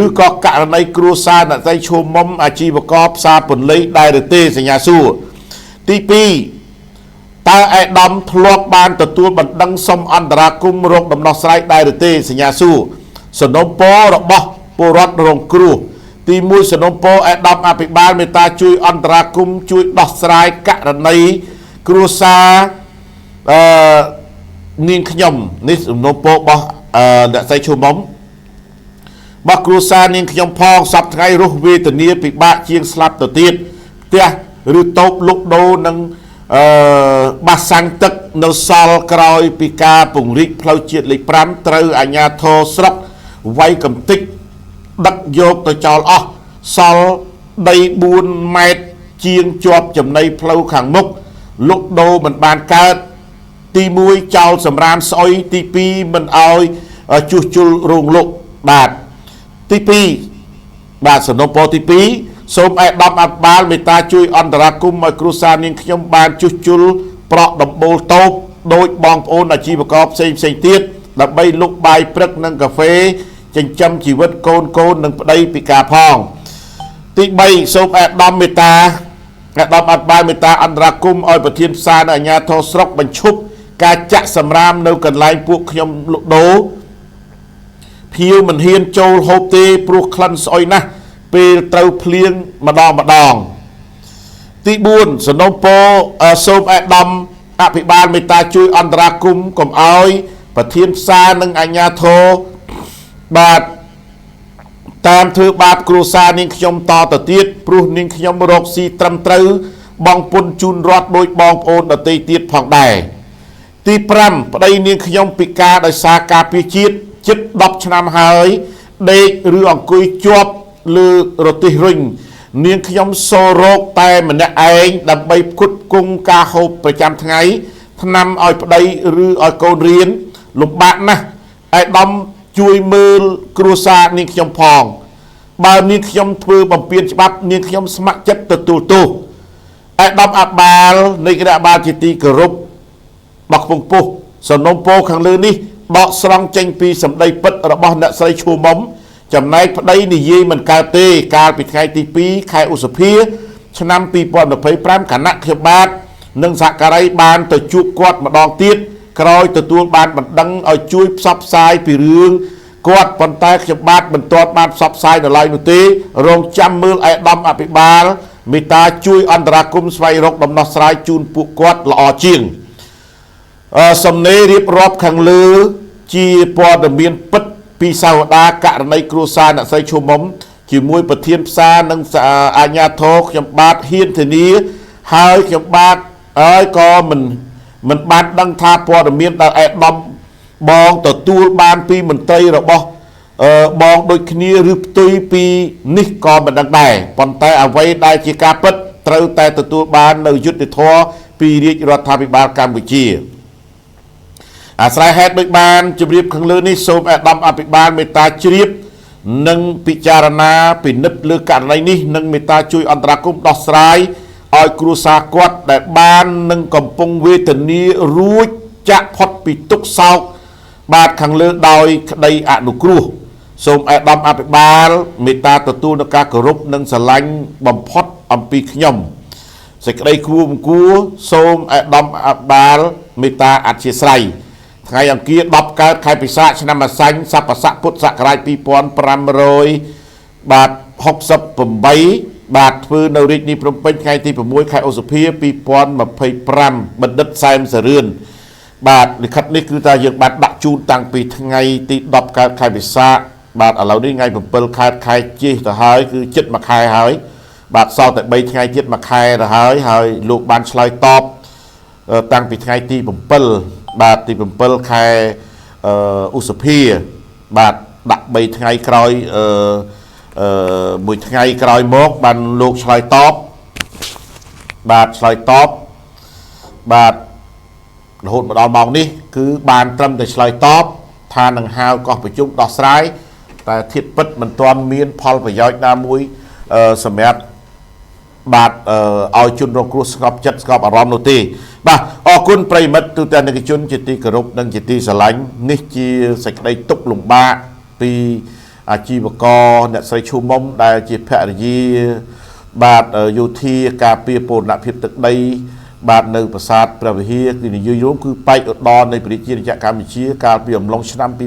ឬក៏ករណីគ្រួសារអ្នកស្រីឈូមុំអាជីវករផ្សារពន្លៃដែរឬទេសញ្ញាសួរទី2តើឯកឧត្តមធ្លាប់បានទទួលបណ្ដឹងសុំអន្តរាគមន៍រោគដំណោះស្រាយដែរឬទេសញ្ញាសួរ สนมโประบปุรัตรงครูตีมุยสนมโปแอดอมอภิบาลเมตาจุยอันตราคุมจุยดอกสายกะระในครูซานินขยมนิสนมโปบเดใส่ชูมมบักครูซานินขยมพองสับไงรุเวตเนียปิบะเชียงสลับตัวตีดเตี้ยหรือตบลุกโดนังบาสังตึกนซอลกรอยปิกาปุ่งริพลาวเจียดลิปรัมตรอัญญาโทสรับไว้กำติกดักโยกตัวจอลซอลได้บุญเม็ดเชียงจวบจำในพลาวขังมุกลุกโดมันบานเกิดตีมวยเจ้าสำรานซอยตีปีมันเอาจุจุลรุงลุกบาทตีปีบาทสนมโปตีปีសូមឯកឧត្តមអភិបាលមេត្តាជួយអន្តរាគមន៍ឲ្យគ្រួសារនាងខ្ញុំបានជួសជុលប្រក់ដំបូលតូបដោយបងប្អូនអាជីវករផ្សេងទៀតដើម្បីលុកបាយព្រឹកនិងកាហ្វេចិញ្ចឹមជីវិតកូននិងប្តីពិការផងទី3សូមឯកឧត្តមមេត្តាអភិបាលមេត្តាអន្តរាគមន៍ឲ្យប្រធានផ្សារនិងអាជ្ញាធរស្រុកបញ្ឈប់ការចាក់សម្រាមនៅកន្លែងពួកខ្ញុំលក់ដូរភៀវមិនហ៊ានចូលហូបទេព្រោះក្លិនស្អុយណាស់ពេលត្រូវភ្លៀងម្ដងទី4សនំពោសូមឯកឧត្តមអភិបាលមេត្តាជួយអន្តរាគមន៍កុំឲ្យប្រធានផ្សារនិងអាជ្ញាធរបាទតាមធ្វើបាបគ្រួសារនាងខ្ញុំតទៅទៀតព្រោះនាងខ្ញុំរកស៊ីត្រឹមត្រូវបងពុនជូនរត់ដោយបងប្អូនដទៃទៀតផងដែរទី5ប្តីនាងខ្ញុំពិការដោយសារការពារជាតិជិត10ឆ្នាំហើយដេកឬអង្គុយជាប់លើរទេះរុញនាងខ្ញុំសូរោគតែម្នាក់ឯងដើម្បីផ្គត់ផ្គង់ការហូបប្រចាំថ្ងៃថ្នាំឲ្យប្តីឬឲ្យកូនរៀនលំបាកណាស់ឯកឧត្តមជួយមើលគ្រួសារនាងខ្ញុំផងបើនាងខ្ញុំធ្វើបំពានច្បាប់នាងខ្ញុំស្ម័គ្រចិត្តទទួលទោសឯកឧត្តមអភិបាលនៃគណៈបាលជាទីគោរពបកពងពុះសំណុំពោខាងលើនេះដកស្រង់ចេញពីសម្ដីពិតរបស់អ្នកស្រីឈូមុំចំណែកប្តីនិយាយមិនកើតទេកាលពីថ្ងៃទី2ខែឧសភាឆ្នាំ2025គណៈខ្ញុំបាទនិងសហការីបានទៅជួបគាត់ម្ដងទៀតក្រោយទទួលបានបណ្ដឹងឲ្យជួយផ្សព្វផ្សាយពីរឿងគាត់ប៉ុន្តែខ្ញុំបាទមិនទាន់បានផ្សព្វផ្សាយនៅឡើយនោះទេរងចាំមើលឯកឧត្តមអភិបាលមេត្តាជួយអន្តរាគមន៍ស្វែងរកដំណោះស្រាយជូនពួកគាត់ល្អជាងសំណេររៀបរាប់ខាងលើជាព័ត៌មានពិតពីសាវតាករណីគ្រួសារអ្នកស្រីឈូមុំជាមួយប្រធានផ្សារនិងអាជ្ញាធរខ្ញុំបាទហ៊ានធានាហើយខ្ញុំបាទហើយក៏មិនបានដឹងថាព័ត៌មានដែលឯកឧត្តមបងទទួលបានពីមន្ត្រីរបស់បងដូចគ្នាឬផ្ទុយពីនេះក៏មិនដឹងដែរប៉ុន្តែអ្វីដែលជាការពិតត្រូវតែទទួលបាននៅយុត្តិធម៌ពីរាជរដ្ឋាភិបាលកម្ពុជាអាស្រ័យហេតុដូចបានជម្រាបខាងលើនេះសូមឯកឧត្តមអភិបាលមេត្តាជ្រាបនិងពិចារណាពិនិត្យលើករណីនេះនិងមេត្តាជួយអន្តរាគមន៍ដោះស្រាយឲ្យគ្រួសារគាត់ដែលបាននឹងកំពុងវេទនារួចចាក់ផុតពីទុក្ខសោកបាទខាងលើដោយក្តីអនុគ្រោះសូមឯកឧត្តមអភិបាលមេត្តាទទួលនឹងការគោរពនិងស្រឡាញ់បំផុតអំពីខ្ញុំសេចក្តីគួរគួរសូមឯកឧត្តមអភិបាលមេត្តាអធិស្ឋានថ្ងៃអង្គារ10កើតខែពិសាខឆ្នាំអាសាញ់ស័កស័កពុទ្ធសករាជ2500បាទ68បាទធ្វើនៅរាជធានីភ្នំពេញថ្ងៃទី6ខែឧសភា2025បណ្ឌិតសែមសរឿនបាទលិខិតនេះគឺថាយើងបានដាក់ជូនតាំងពីថ្ងៃទី10កើតខែពិសាខបាទឥឡូវនេះថ្ងៃ7ខែខែជិះទៅហើយគឺជិត1ខែហើយបាទសល់តែ3ថ្ងៃទៀត1ខែទៅហើយលោកបានឆ្លើយតបតាំងពីថ្ងៃទី7បាទទី7ខែឧសភាបាទដាក់3ថ្ងៃក្រោយមួយថ្ងៃក្រោយមកបានលោកឆ្លើយតបបាទឆ្លើយតបបាទរហូតមកដល់ម៉ោងនេះគឺបានត្រឹមតែឆ្លើយតបថានឹងហៅកោះប្រជុំដោះស្រាយតែធៀបពិតមិនទាន់មានផលប្រយោជន៍ណាមួយសម្រាប់បាទឲ្យជនរងគ្រោះស្ងប់ចិត្តស្ងប់អារម្មណ៍នោះទេបាទអរគុណប្រិមិត្តទូទាំងនិកជនជាទីគោរពនិងជាទីស្រឡាញ់នេះជាសេចក្តីទុក្ខលំបាកពីអាជីវករអ្នកស្រីឈូមុំដែលជាភរិយាបាទយោធាការពារពរណភាពទឹកដីបាទនៅប្រាសាទព្រះវិហារគឺនិយាយរួមគឺបែកឧត្តរនៃប្រជាជាតិកម្ពុជាកាលពីអំឡុងឆ្នាំ2008 2011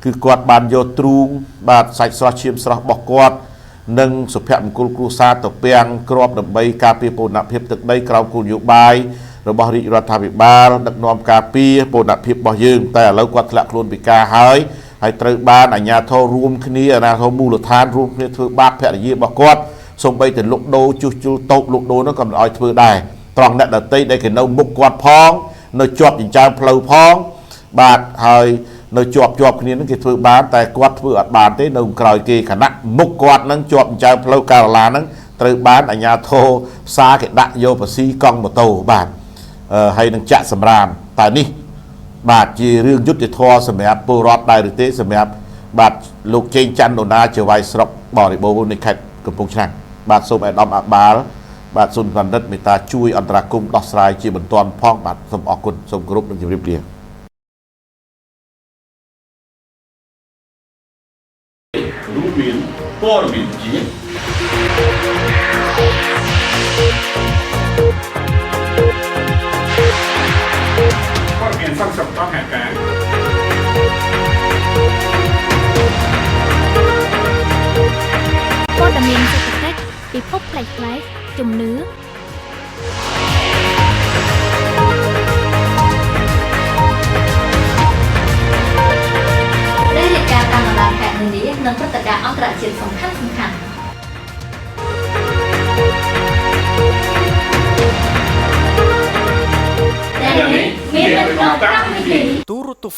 គឺគាត់បានយកទ្រូងបាទសាច់ស្រស់ឈាមស្រស់របស់គាត់និងសុភមង្គលគ្រួសារទៅពាំងគ្រាប់ដើម្បីការពារពូណភាពទឹកដីក្រោមគោលនយោបាយរបស់រាជរដ្ឋាភិបាលដឹកនាំការពារពូណភាពរបស់យើងតែឥឡូវគាត់ធ្លាក់ខ្លួនពិការហើយត្រូវបានអាជ្ញាធររួមគ្នាអាជ្ញាធរមូលដ្ឋានរួមគ្នាធ្វើបាបភរិយារបស់គាត់សូម្បីតែលុកដូរជួសជុលតូបលុកដូរនោះក៏មិនឲ្យធ្វើដែរត្រង់អ្នកដតីដែលគេនៅមុខគាត់ផងនៅជាប់ចិញ្ចើមផ្លូវផងបាទហើយនៅជាប់គ្នានឹងគេធ្វើបានតែគាត់ធ្វើអត់បានទេនៅក្រោយគេខណៈមុខគាត់នឹងជាប់ចិញ្ចើមផ្លូវការឡានឹងត្រូវបានអាជ្ញាធរផ្សារគេដាក់យកបស៊ីកង់ម៉ូតូបាទហើយនឹងចាក់សម្រាមតែនេះបាទជារឿងយុទ្ធធរសម្រាប់ពលរដ្ឋដែរឬទេសម្រាប់បាទលោកជេងច័ន្ទដូណាជាវាយស្រុកបរិបូរណ៍នៃខេត្តកំពង់ឆ្នាំងបាទសូមអាដាមអាបាលបាទសូមបណ្ឌិតមេត្តាជួយអន្តរាគមន៍ដោះស្រាយជាបន្ទាន់ផងបាទសូមអរគុណសូមគោរពនិងជម្រាបលារួមមានព័ត៌មានជាតិព័ត៌មានសង្គ្រោះដល់ហេតុការណ៍ព័ត៌មានសេដ្ឋកិច្ចពិភពផ្លែកៗជំនឿរាយការណ៍តាមបណ្ដាខេត្តនានានិងព្រឹត្តិការណ៍អន្តរជាតិសំខាន់ៗដែលនេះមាននៅក្នុងកម្មវិធី Turuto